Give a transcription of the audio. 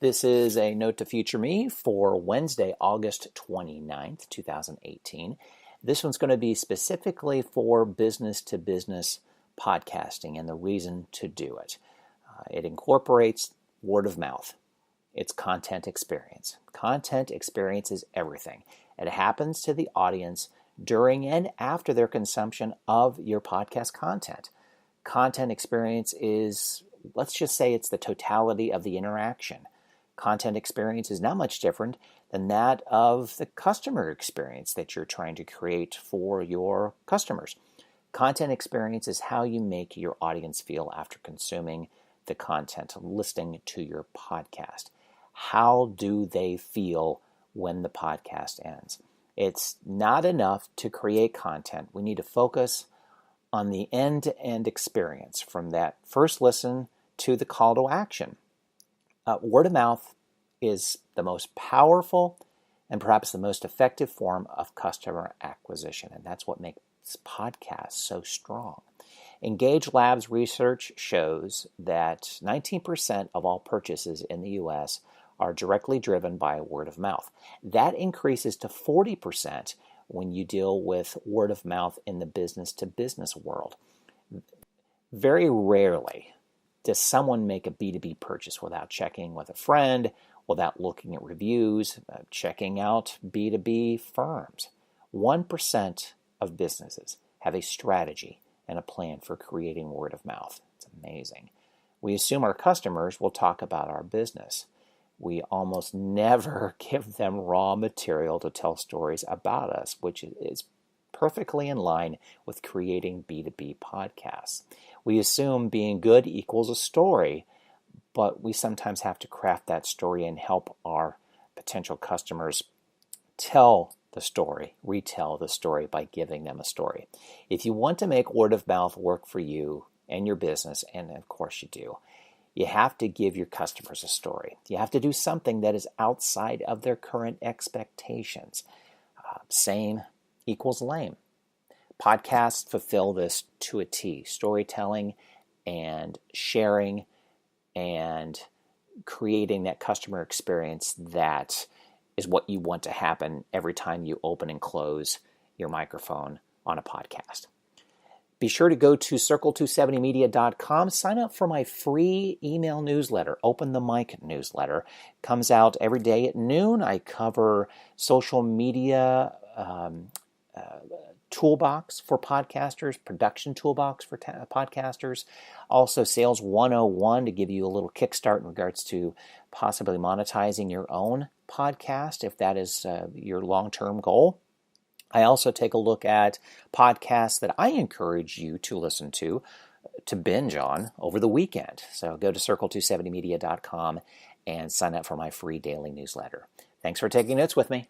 This is a note to future me for Wednesday, August 29th, 2018. This one's going to be specifically for business-to-business podcasting and the reason to do it. It incorporates word of mouth. It's content experience. Content experience is everything. It happens to the audience during and after their consumption of your podcast content. Content experience is, let's just say, it's the totality of the interaction. Content experience is not much different than that of the customer experience that you're trying to create for your customers. Content experience is how you make your audience feel after consuming the content, listening to your podcast. How do they feel when the podcast ends? It's not enough to create content. We need to focus on the end-to-end experience from that first listen to the call to action. Word of mouth is the most powerful and perhaps the most effective form of customer acquisition, and that's what makes podcasts so strong. Engage Labs research shows that 19% of all purchases in the U.S. are directly driven by word of mouth. That increases to 40% when you deal with word of mouth in the business-to-business world. Very rarely does someone make a B2B purchase without checking with a friend, without looking at reviews, checking out B2B firms. 1% of businesses have a strategy and a plan for creating word of mouth. It's amazing. We assume our customers will talk about our business. We almost never give them raw material to tell stories about us, which is perfectly in line with creating B2B podcasts. We assume being good equals a story, but we sometimes have to craft that story and help our potential customers tell the story, retell the story by giving them a story. If you want to make word of mouth work for you and your business, and of course you do, you have to give your customers a story. You have to do something that is outside of their current expectations. Same equals lame. Podcasts fulfill this to a T. Storytelling and sharing and creating that customer experience that is what you want to happen every time you open and close your microphone on a podcast. Be sure to go to circle270media.com. Sign up for my free email newsletter, Open the Mic newsletter. Comes out every day at noon. I cover social media toolbox for podcasters, production toolbox for podcasters, also Sales 101 to give you a little kickstart in regards to possibly monetizing your own podcast if that is your long-term goal. I also take a look at podcasts that I encourage you to listen to binge on over the weekend. So go to circle270media.com and sign up for my free daily newsletter. Thanks for taking notes with me.